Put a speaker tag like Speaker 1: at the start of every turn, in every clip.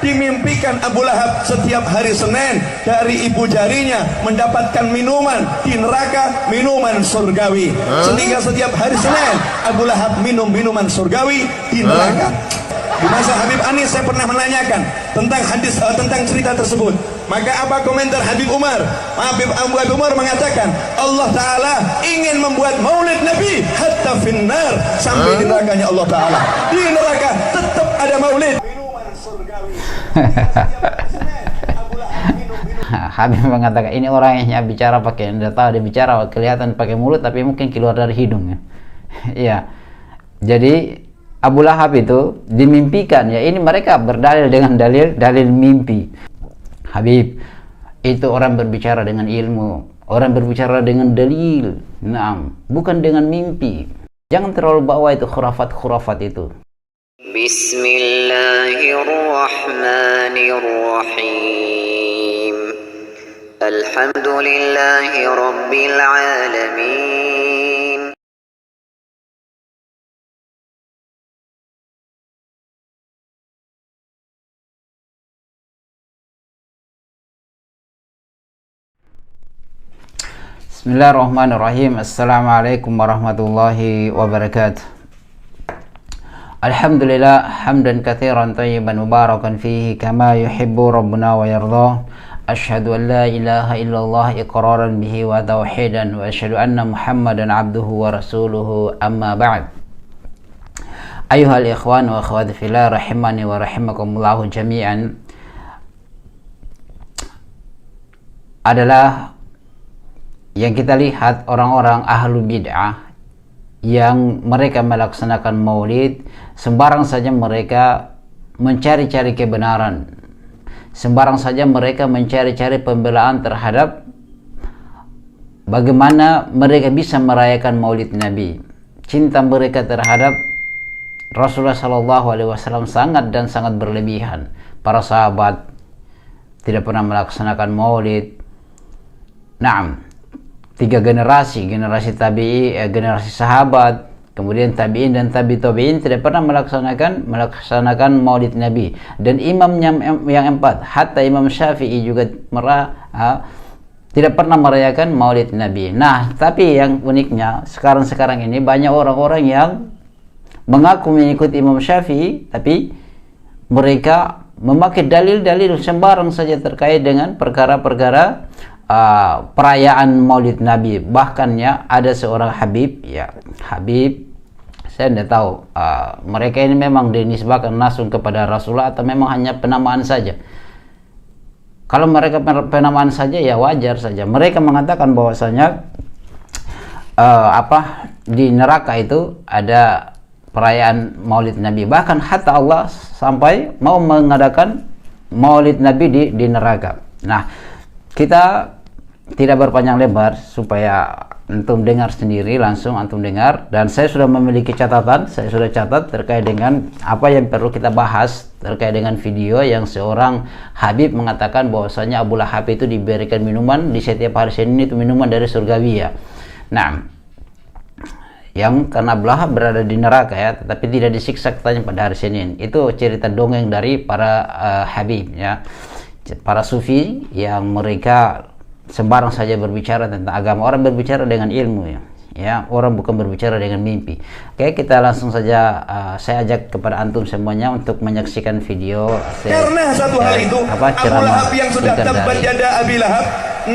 Speaker 1: dimimpikan Abu Lahab setiap hari Senin dari ibu jarinya mendapatkan minuman di neraka, minuman surgawi. Sehingga setiap hari Senin Abu Lahab minum minuman surgawi di neraka. Di masa Habib Anis saya pernah menanyakan tentang hadis, tentang cerita tersebut. Maka apa komentar Habib Umar? Habib Umar mengatakan Allah Ta'ala ingin membuat maulid Nabi hatta finnar, sampai di nerakanya Allah Ta'ala. Di neraka tetap ada maulid.
Speaker 2: Habib mengatakan ini orangnya bicara pakai, tidak tahu dia bicara kelihatan pakai mulut tapi mungkin keluar dari hidungnya. Iya. Jadi Abu Lahab itu dimimpikan, ya ini mereka berdalil dengan dalil mimpi. Habib itu orang berbicara dengan ilmu, orang berbicara dengan dalil, bukan dengan mimpi. Jangan terlalu bawa itu khurafat itu.
Speaker 3: Bismillahirrahmanirrahim. Alhamdulillahi rabbil alamin.
Speaker 2: Bismillahirrahmanirrahim. Assalamualaikum warahmatullahi wabarakatuh. Alhamdulillah hamdan katsiran thayyiban mubarakan fihi kama yuhibbu rabbuna wa yardah. Asyhadu an la ilaha illallah iqraran bihi wa tauhidan wa asyhadu anna Muhammadan abduhu wa rasuluhu, amma ba'd. Ayuhal ikhwan wa akhwati fillah rahimani wa rahimakumullah jami'an. Adalah yang kita lihat orang-orang ahlu bid'ah yang mereka melaksanakan maulid, sembarang saja mereka mencari-cari kebenaran, sembarang saja mereka mencari-cari pembelaan terhadap bagaimana mereka bisa merayakan maulid Nabi. Cinta mereka terhadap Rasulullah SAW sangat dan sangat berlebihan. Para sahabat tidak pernah melaksanakan maulid. Tiga generasi tabi'i, generasi sahabat, kemudian tabi'in dan tabi'in tidak pernah melaksanakan maulid Nabi. Dan imamnya yang empat, hatta Imam Syafi'i juga tidak pernah merayakan maulid Nabi. Nah, tapi yang uniknya sekarang ini banyak orang-orang yang mengaku mengikuti Imam Syafi'i, tapi mereka memakai dalil-dalil sembarang saja terkait dengan perkara-perkara perayaan maulid Nabi. Bahkan ya ada seorang Habib, saya tidak tahu mereka ini memang dinisbahkan langsung kepada Rasulullah atau memang hanya penamaan saja. Kalau mereka penamaan saja ya wajar saja. Mereka mengatakan bahwasanya di neraka itu ada perayaan maulid Nabi. Bahkan hatta Allah sampai mau mengadakan maulid Nabi di neraka. Nah, kita tidak berpanjang lebar supaya antum dengar sendiri, langsung antum dengar. Dan saya sudah memiliki catatan, saya sudah catat terkait dengan apa yang perlu kita bahas terkait dengan video yang seorang Habib mengatakan bahwasanya Abu Lahab itu diberikan minuman di setiap hari Senin, itu minuman dari surgawi ya. Nah, yang karena Abu Lahab berada di neraka ya, tetapi tidak disiksa katanya pada hari Senin. Itu cerita dongeng dari para Habib ya, para sufi yang mereka sembarang saja berbicara tentang agama. Orang berbicara dengan ilmu ya, orang bukan berbicara dengan mimpi. Oke, kita langsung saja saya ajak kepada antum semuanya untuk menyaksikan video.
Speaker 1: Karena satu hal itu Abu Lahab yang sudah tabbat yada Abi Lahab,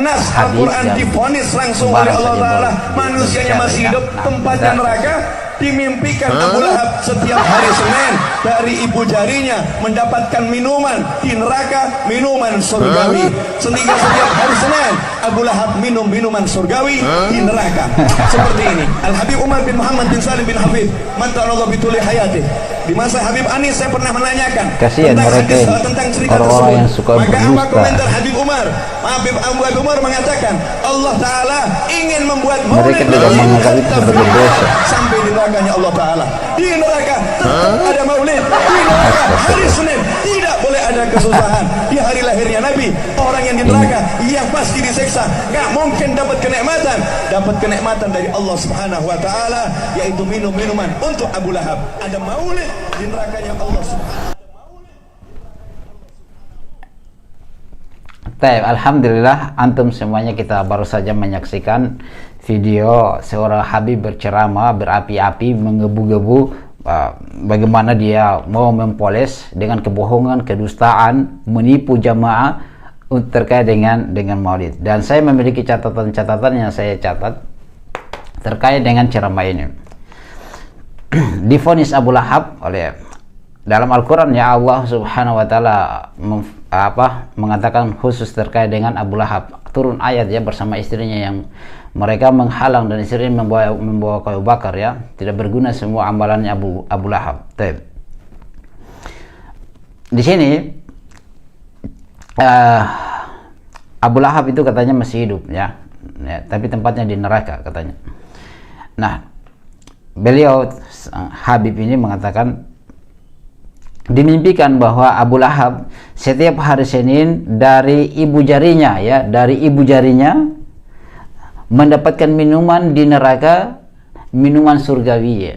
Speaker 1: nas Al-Quran divonis langsung oleh Allah Ta'ala, manusianya masih hidup, tempatnya neraka. Dimimpikan Abu Lahab setiap hari Senin dari ibu jarinya mendapatkan minuman di neraka, minuman surgawi. Sehingga setiap hari Senin Abu Lahab minum minuman surgawi di neraka. Seperti ini. Al-Habib Umar bin Muhammad bin Salim bin Hafid Mantarallah bituli hayati. Di masa Habib Anis saya pernah menanyakan tentang hadis, tentang cerita tersebut. Maka apa komentar Habib Umar? Habib Umar mengatakan Allah Ta'ala ingin membuat maulid sampai di nerakanya Allah Ta'ala. Di neraka tetap ada maulid. Di neraka hari Senin tidak boleh ada kesusahan. Di hari lahirnya Nabi, orang yang di neraka yang pasti diseksa, gak mungkin dapat kenikmatan dari Allah Subhanahu wa Ta'ala, yaitu minum minuman. Untuk Abu Lahab ada maulid di nerakanya Allah Subhanahu wa Ta'ala.
Speaker 2: Alhamdulillah antum semuanya kita baru saja menyaksikan video seorang Habib berceramah berapi-api menggebu-gebu bagaimana dia mau mempoles dengan kebohongan, kedustaan, menipu jamaah terkait dengan Maulid. Dan saya memiliki catatan-catatan yang saya catat terkait dengan ceramah ini. Divonis Abu Lahab oleh dalam Al-Quran, ya Allah Subhanahu wa Ta'ala mengatakan khusus terkait dengan Abu Lahab, turun ayat ya bersama istrinya yang mereka menghalang dan istrinya membawa kayu bakar ya, tidak berguna semua amalannya Abu Lahab. Di sini Abu Lahab itu katanya masih hidup ya, tapi tempatnya di neraka katanya. Nah, beliau Habib ini mengatakan dimimpikan bahwa Abu Lahab setiap hari Senin dari ibu jarinya ya, dari ibu jarinya mendapatkan minuman di neraka, minuman surgawi ya.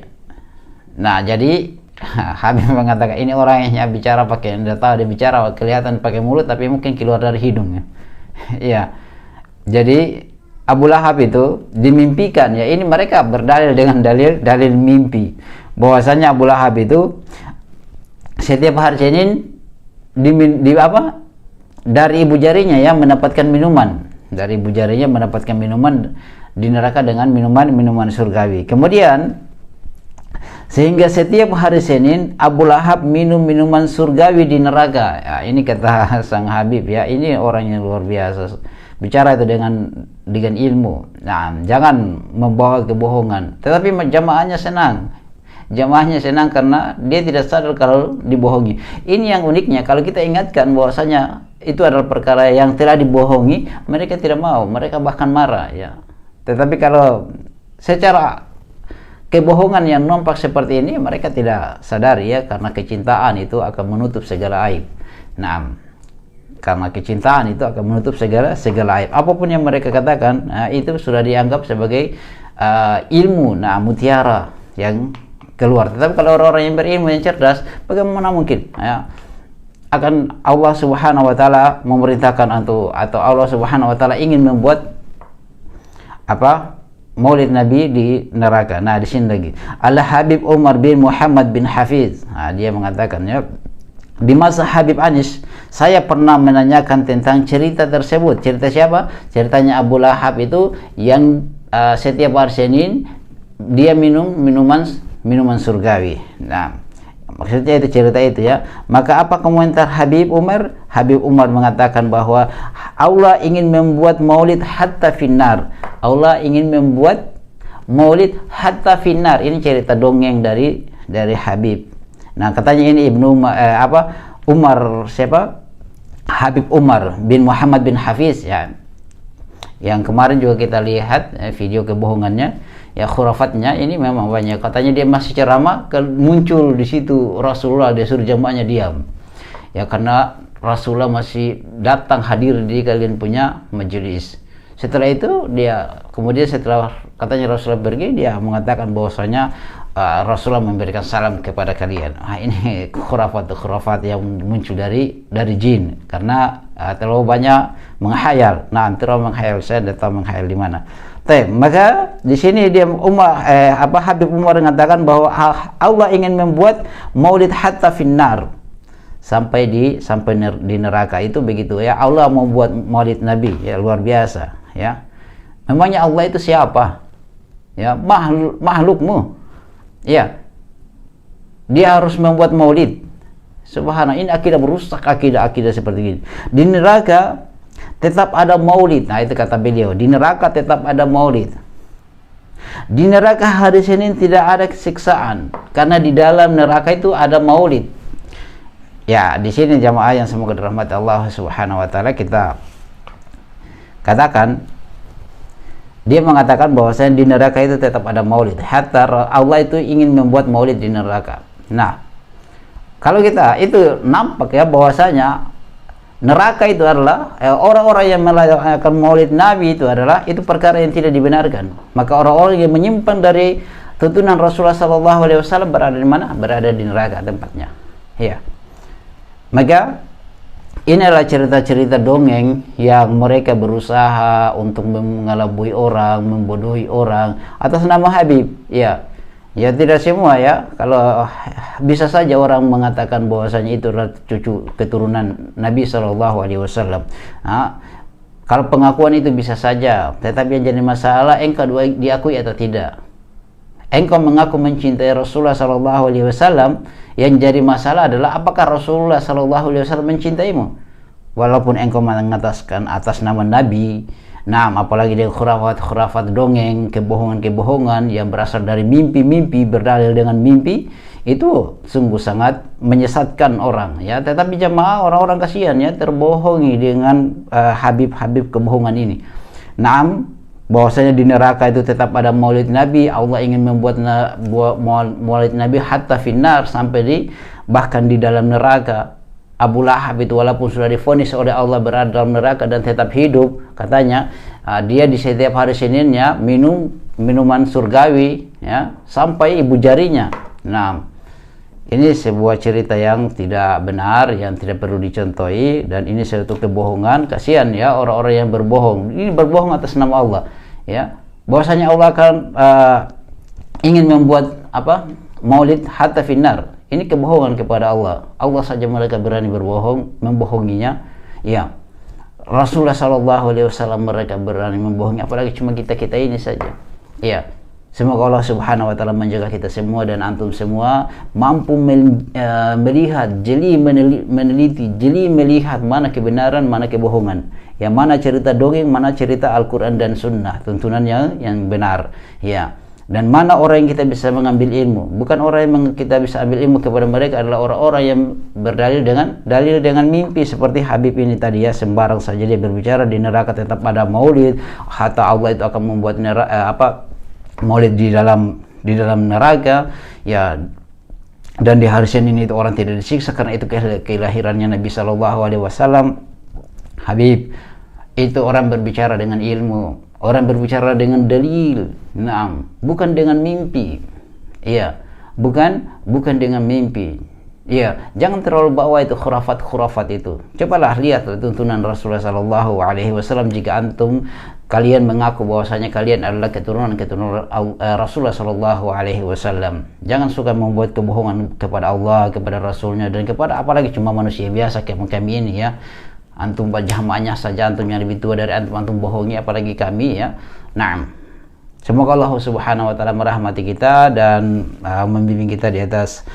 Speaker 2: Nah, jadi Habib mengatakan ini orang yang bicara pakai, tidak tahu dia bicara kelihatan pakai mulut tapi mungkin keluar dari hidung ya. Ya. Jadi Abu Lahab itu dimimpikan ya, ini mereka berdalil dengan dalil mimpi bahwasanya Abu Lahab itu setiap hari Senin dari ibu jarinya ya mendapatkan minuman, dari ibu jarinya mendapatkan minuman di neraka dengan minuman surgawi. Kemudian sehingga setiap hari Senin Abu Lahab minum minuman surgawi di neraka ya, ini kata sang Habib ya, ini orang yang luar biasa bicara itu dengan ilmu. Nah, jangan membawa kebohongan, tetapi jamaahnya senang karena dia tidak sadar kalau dibohongi. Ini yang uniknya, kalau kita ingatkan bahwasanya itu adalah perkara yang telah dibohongi, mereka tidak mau, mereka bahkan marah ya. Tetapi kalau secara kebohongan yang nampak seperti ini, mereka tidak sadar ya, karena kecintaan itu akan menutup segala aib. Nah, karena kecintaan itu akan menutup segala aib. Apapun yang mereka katakan, itu sudah dianggap sebagai ilmu, mutiara yang keluar. Tetapi kalau orang-orang yang berilmu, yang cerdas, bagaimana mungkin ya, akan Allah Subhanahu wa Ta'ala memerintahkan atau Allah Subhanahu wa Ta'ala ingin membuat Maulid Nabi di neraka. Nah, di sini lagi Al-Habib Umar bin Muhammad bin Hafiz, dia mengatakan ya, di masa Habib Anis saya pernah menanyakan tentang cerita tersebut. Cerita siapa? Ceritanya Abu Lahab itu yang setiap hari Senin dia minum minuman surgawi. Nah, maksudnya itu cerita itu ya. Maka apa komentar Habib Umar? Habib Umar mengatakan bahwa Allah ingin membuat maulid hatta finnar. Allah ingin membuat maulid hatta finnar. Ini cerita dongeng dari Habib. Nah, katanya ini Umar siapa? Habib Umar bin Muhammad bin Hafiz ya. Yang kemarin juga kita lihat video kebohongannya, ya khurafatnya ini memang banyak. Katanya dia masih ceramah, muncul di situ Rasulullah, dia suruh jamaahnya diam. Ya karena Rasulullah masih datang hadir di kalian punya majelis. Setelah itu kemudian setelah katanya Rasulullah pergi, dia mengatakan bahwasanya Rasulullah memberikan salam kepada kalian. Ini khurafat yang muncul dari jin karena terlalu banyak menghayal. Nah, terlalu menghayal, saya tidak tahu menghayal di mana. Maka di sini dia Habib Umar mengatakan bahwa Allah ingin membuat maulid hatta finnar, sampai di neraka itu begitu ya. Allah mau buat maulid Nabi ya, luar biasa ya. Memangnya Allah itu siapa? Ya, makhlukmu. Ya, dia harus membuat maulid. Subhanallah, ini akidah merusak akidah seperti ini. Di neraka tetap ada maulid. Nah, itu kata beliau, di neraka tetap ada maulid. Di neraka hari Senin tidak ada siksaan karena di dalam neraka itu ada maulid. Ya, di sini jamaah yang semoga dirahmati Allah Subhanahu wa Ta'ala, kita katakan, dia mengatakan bahwasanya di neraka itu tetap ada maulid. Hatta Allah itu ingin membuat maulid di neraka. Nah, kalau kita itu nampak ya bahwasanya neraka itu adalah orang-orang yang melakukan maulid Nabi itu perkara yang tidak dibenarkan. Maka orang-orang yang menyimpan dari tuntunan Rasulullah SAW berada di mana? Berada di neraka tempatnya. Ya. Maka inilah cerita-cerita dongeng yang mereka berusaha untuk mengelabui orang, membodohi orang atas nama Habib. Ya, ya tidak semua ya. Kalau bisa saja orang mengatakan bahwasanya itu adalah cucu keturunan Nabi Shallallahu Alaihi Wasallam. Kalau pengakuan itu bisa saja, tetapi yang jadi masalah engkau diakui atau tidak. Engkau mengaku mencintai Rasulullah Shallallahu Alaihi Wasallam, yang jadi masalah adalah apakah Rasulullah Shallallahu Alaihi Wasallam mencintaimu? Walaupun engkau mengataskan atas nama Nabi, nah apalagi dengan khurafat dongeng, kebohongan yang berasal dari mimpi, berdalil dengan mimpi, itu sungguh sangat menyesatkan orang ya. Tetapi jemaah, orang-orang kasihan ya, terbohongi dengan habib kebohongan ini. Naam, bahwasanya di neraka itu tetap ada maulid Nabi. Allah ingin membuat maulid Nabi hatta finnar, sampai bahkan di dalam neraka. Abu Lahab itu walaupun sudah divonis oleh Allah berada dalam neraka dan tetap hidup, katanya dia di setiap hari Seninnya minum minuman surgawi ya, sampai ibu jarinya. Nah, ini sebuah cerita yang tidak benar, yang tidak perlu dicontohi, dan ini suatu kebohongan. Kasihan ya orang-orang yang berbohong. Ini berbohong atas nama Allah ya. Bahwasanya Allah akan ingin membuat maulid hatta finnar. Ini kebohongan kepada Allah. Allah saja mereka berani berbohong, membohonginya. Ya, Rasulullah Shallallahu Alaihi Wasallam mereka berani membohongi, apalagi cuma kita ini saja. Ya, semoga Allah Subhanahu Wa Taala menjaga kita semua dan antum semua mampu melihat, meneliti, jeli melihat mana kebenaran, mana kebohongan. Yang mana cerita dongeng, mana cerita Al-Quran dan Sunnah, tuntunannya yang benar. Ya. Dan mana orang yang kita bisa mengambil ilmu. Bukan orang yang kita bisa ambil ilmu kepada mereka adalah orang-orang yang berdalil dengan mimpi, seperti Habib ini tadi ya, sembarang saja dia berbicara di neraka tetap ada maulid, hatta Allah itu akan membuat maulid di dalam neraka ya. Dan di hari Senin itu orang tidak disiksa karena itu kelahirannya Nabi Shallallahu Alaihi Wasallam. Habib itu orang berbicara dengan ilmu, orang berbicara dengan dalil, bukan dengan mimpi. Iya, bukan dengan mimpi. Iya, jangan terlalu bawa itu khurafat itu. Cobalah lihat tuntunan Rasulullah Sallallahu Alaihi Wasallam. Jika kalian mengaku bahwasanya kalian adalah keturunan Rasulullah Sallallahu Alaihi Wasallam, jangan suka membuat kebohongan kepada Allah, kepada Rasulnya, dan kepada apalagi cuma manusia biasa kayak kami ini ya. Antum jamaahnya saja, antum yang lebih tua dari antum bohongi, apalagi kami ya. Nah, semoga Allah Subhanahu Wa Taala merahmati kita dan membimbing kita di atas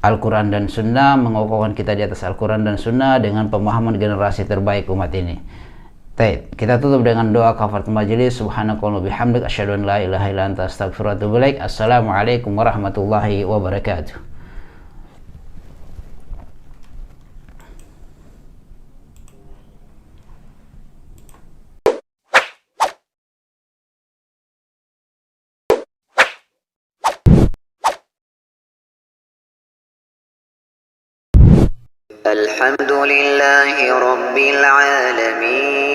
Speaker 2: Al-Quran dan Sunnah, mengokohkan kita di atas Al-Quran dan Sunnah dengan pemahaman generasi terbaik umat ini. Kita tutup dengan doa kafaratul majelis. Subhanakallahumma bihamdik, asyhadu an la ilaha illa anta, astaghfiruka wa atubu ilaik. Assalamualaikum warahmatullahi wabarakatuh.
Speaker 3: الحمد لله رب العالمين